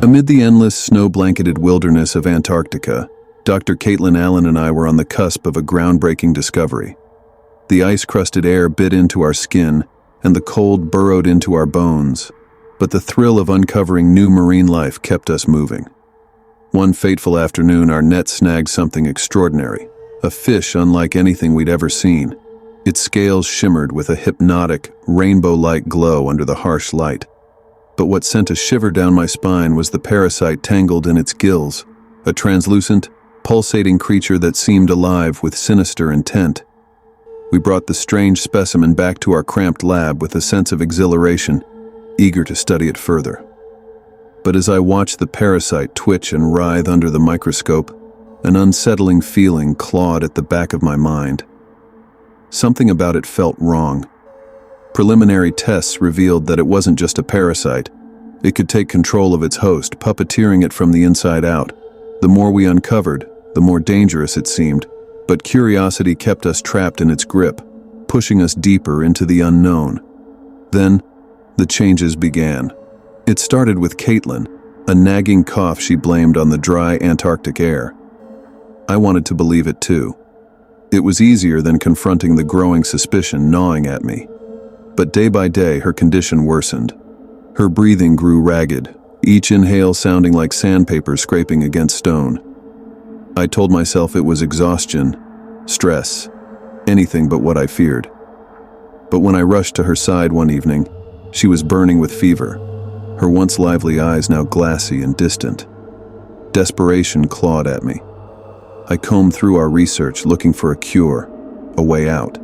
Amid the endless snow-blanketed wilderness of Antarctica, Dr. Caitlin Allen and I were on the cusp of a groundbreaking discovery. The ice-crusted air bit into our skin, and the cold burrowed into our bones, but the thrill of uncovering new marine life kept us moving. One fateful afternoon, our net snagged something extraordinary, a fish unlike anything we'd ever seen. Its scales shimmered with a hypnotic, rainbow-like glow under the harsh light. But what sent a shiver down my spine was the parasite tangled in its gills, a translucent, pulsating creature that seemed alive with sinister intent. We brought the strange specimen back to our cramped lab with a sense of exhilaration, eager to study it further. But as I watched the parasite twitch and writhe under the microscope, an unsettling feeling clawed at the back of my mind. Something about it felt wrong. Preliminary tests revealed that it wasn't just a parasite. It could take control of its host, puppeteering it from the inside out. The more we uncovered, the more dangerous it seemed, but curiosity kept us trapped in its grip, pushing us deeper into the unknown. Then, the changes began. It started with Caitlin, a nagging cough she blamed on the dry Antarctic air. I wanted to believe it too. It was easier than confronting the growing suspicion gnawing at me. But day by day, her condition worsened. Her breathing grew ragged, each inhale sounding like sandpaper scraping against stone. I told myself it was exhaustion, stress, anything but what I feared. But when I rushed to her side one evening, she was burning with fever, her once lively eyes now glassy and distant. Desperation clawed at me. I combed through our research looking for a cure, a way out,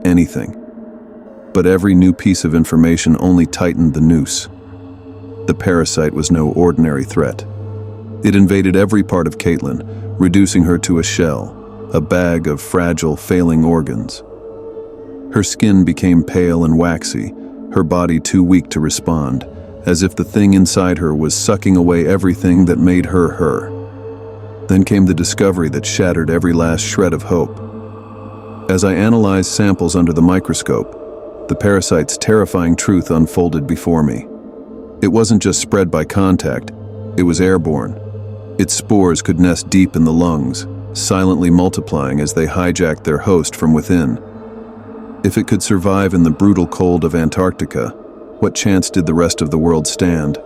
anything. But every new piece of information only tightened the noose. The parasite was no ordinary threat. It invaded every part of Caitlin, reducing her to a shell, a bag of fragile, failing organs. Her skin became pale and waxy, her body too weak to respond, as if the thing inside her was sucking away everything that made her her. Then came the discovery that shattered every last shred of hope. As I analyzed samples under the microscope, the parasite's terrifying truth unfolded before me. It wasn't just spread by contact, it was airborne. Its spores could nest deep in the lungs, silently multiplying as they hijacked their host from within. If it could survive in the brutal cold of Antarctica, what chance did the rest of the world stand?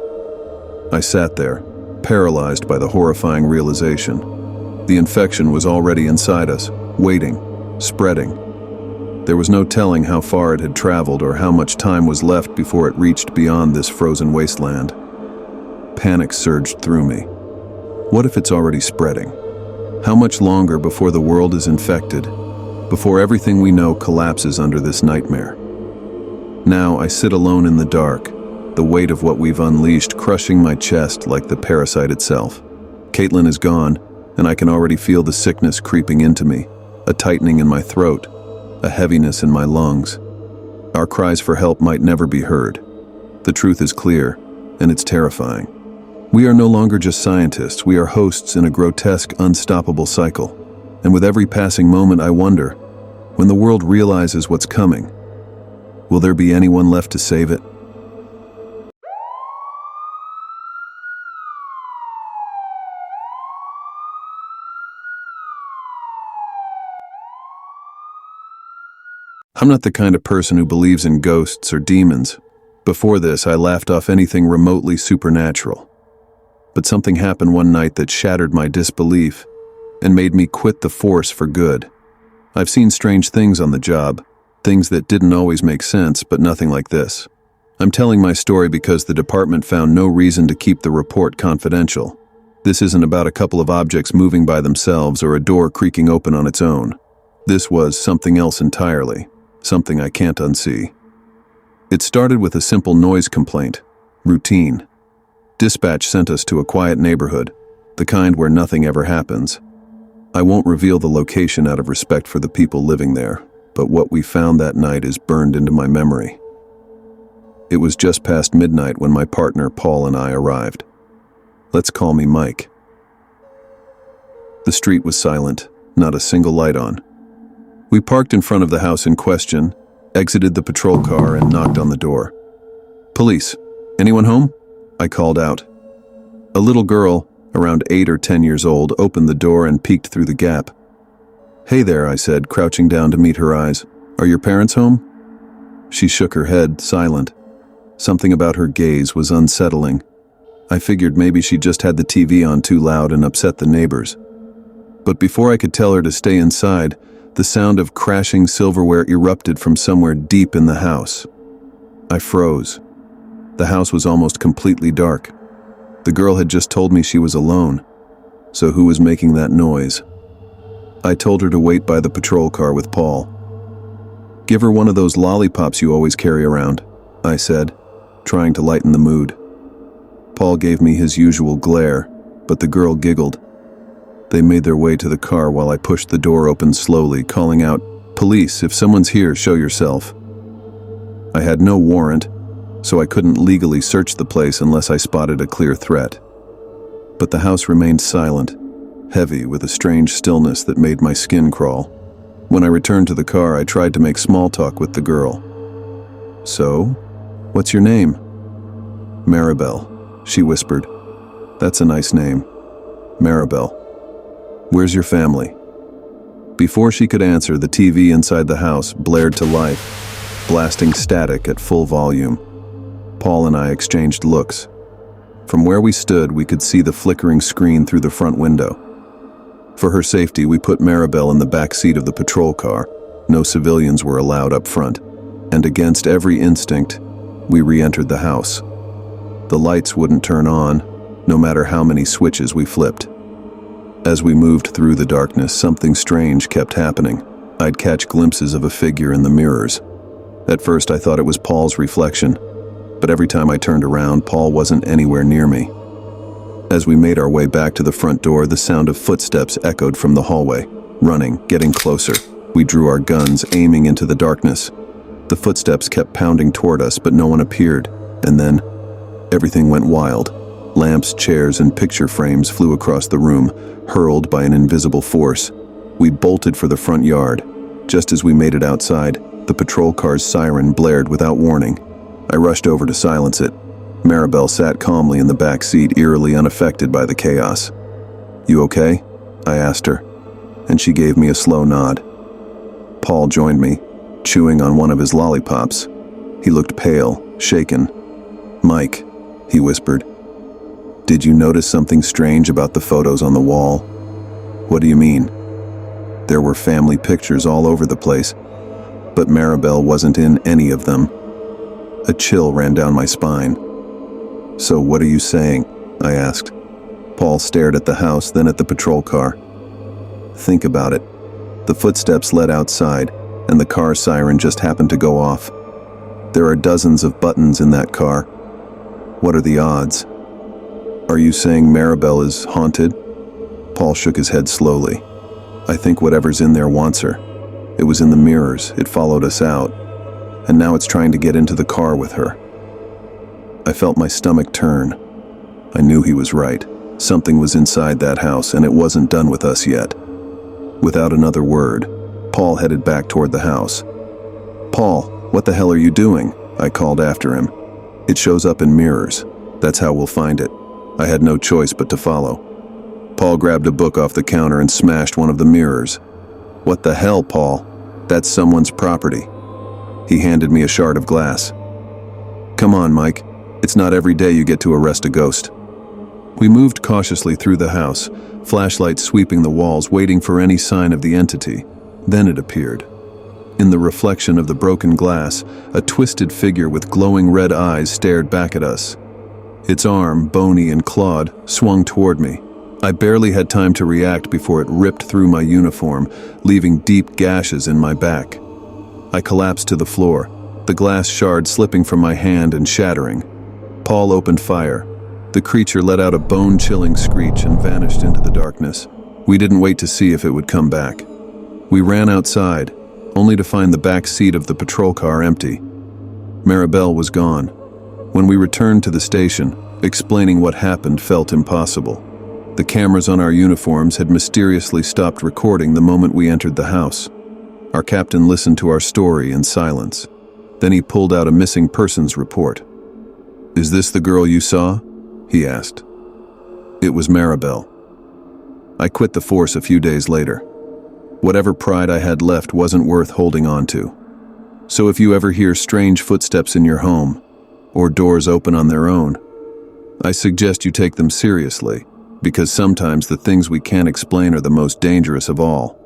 I sat there, paralyzed by the horrifying realization. The infection was already inside us, waiting, spreading. There was no telling how far it had traveled or how much time was left before it reached beyond this frozen wasteland. Panic surged through me. What if it's already spreading? How much longer before the world is infected? Before everything we know collapses under this nightmare? Now I sit alone in the dark, the weight of what we've unleashed crushing my chest like the parasite itself. Caitlin is gone, and I can already feel the sickness creeping into me, a tightening in my throat, a heaviness in my lungs. Our cries for help might never be heard. The truth is clear, and it's terrifying. We are no longer just scientists, we are hosts in a grotesque, unstoppable cycle. And with every passing moment I wonder, when the world realizes what's coming, will there be anyone left to save it? I'm not the kind of person who believes in ghosts or demons. Before this, I laughed off anything remotely supernatural. But something happened one night that shattered my disbelief and made me quit the force for good. I've seen strange things on the job, things that didn't always make sense, but nothing like this. I'm telling my story because the department found no reason to keep the report confidential. This isn't about a couple of objects moving by themselves or a door creaking open on its own. This was something else entirely, something I can't unsee. It started with a simple noise complaint, routine. Dispatch sent us to a quiet neighborhood, the kind where nothing ever happens. I won't reveal the location out of respect for the people living there, but what we found that night is burned into my memory. It was just past midnight when my partner Paul and I arrived. Let's call me Mike. The street was silent, not a single light on. We parked in front of the house in question, exited the patrol car, and knocked on the door. "Police, anyone home?" I called out. A little girl, around 8 or 10 years old, opened the door and peeked through the gap. "Hey there," I said, crouching down to meet her eyes. "Are your parents home?" She shook her head, silent. Something about her gaze was unsettling. I figured maybe she just had the TV on too loud and upset the neighbors. But before I could tell her to stay inside, the sound of crashing silverware erupted from somewhere deep in the house. I froze. The house was almost completely dark. The girl had just told me she was alone. So who was making that noise? I told her to wait by the patrol car with Paul. "Give her one of those lollipops you always carry around," I said, trying to lighten the mood. Paul gave me his usual glare, but the girl giggled. They made their way to the car while I pushed the door open slowly, calling out, "Police, if someone's here, show yourself." I had no warrant, so I couldn't legally search the place unless I spotted a clear threat. But the house remained silent, heavy with a strange stillness that made my skin crawl. When I returned to the car, I tried to make small talk with the girl. "So, what's your name?" "Maribel," she whispered. "That's a nice name. Maribel. Where's your family?" Before she could answer, the TV inside the house blared to life, blasting static at full volume. Paul and I exchanged looks. From where we stood, we could see the flickering screen through the front window. For her safety, we put Maribel in the back seat of the patrol car. No civilians were allowed up front. And against every instinct, we re-entered the house. The lights wouldn't turn on, no matter how many switches we flipped. As we moved through the darkness, something strange kept happening. I'd catch glimpses of a figure in the mirrors. At first, I thought it was Paul's reflection, but every time I turned around, Paul wasn't anywhere near me. As we made our way back to the front door, the sound of footsteps echoed from the hallway. Running, getting closer. We drew our guns, aiming into the darkness. The footsteps kept pounding toward us, but no one appeared. And then, everything went wild. Lamps, chairs, and picture frames flew across the room, hurled by an invisible force. We bolted for the front yard. Just as we made it outside, the patrol car's siren blared without warning. I rushed over to silence it. Maribel sat calmly in the back seat, eerily unaffected by the chaos. "You okay?" I asked her, and she gave me a slow nod. Paul joined me, chewing on one of his lollipops. He looked pale, shaken. "Mike," he whispered, "did you notice something strange about the photos on the wall?" "What do you mean?" "There were family pictures all over the place, but Maribel wasn't in any of them." A chill ran down my spine. "So what are you saying?" I asked. Paul stared at the house, then at the patrol car. "Think about it. The footsteps led outside, and the car siren just happened to go off. There are dozens of buttons in that car. What are the odds?" "Are you saying Maribel is haunted?" Paul shook his head slowly. "I think whatever's in there wants her. It was in the mirrors, it followed us out, and now it's trying to get into the car with her." I felt my stomach turn. I knew he was right. Something was inside that house, and it wasn't done with us yet. Without another word, Paul headed back toward the house. "Paul, what the hell are you doing?" I called after him. "It shows up in mirrors. That's how we'll find it." I had no choice but to follow. Paul grabbed a book off the counter and smashed one of the mirrors. "What the hell, Paul? That's someone's property." He handed me a shard of glass. "Come on, Mike. It's not every day you get to arrest a ghost." We moved cautiously through the house, flashlights sweeping the walls, waiting for any sign of the entity. Then it appeared. In the reflection of the broken glass, a twisted figure with glowing red eyes stared back at us. Its arm, bony and clawed, swung toward me. I barely had time to react before it ripped through my uniform, leaving deep gashes in my back. I collapsed to the floor, the glass shard slipping from my hand and shattering. Paul opened fire. The creature let out a bone-chilling screech and vanished into the darkness. We didn't wait to see if it would come back. We ran outside, only to find the back seat of the patrol car empty. Maribel was gone. When we returned to the station, explaining what happened felt impossible. The cameras on our uniforms had mysteriously stopped recording the moment we entered the house. Our captain listened to our story in silence. Then he pulled out a missing persons report. "Is this the girl you saw?" he asked. It was Maribel. I quit the force a few days later. Whatever pride I had left wasn't worth holding on to. So if you ever hear strange footsteps in your home, or doors open on their own, I suggest you take them seriously, because sometimes the things we can't explain are the most dangerous of all.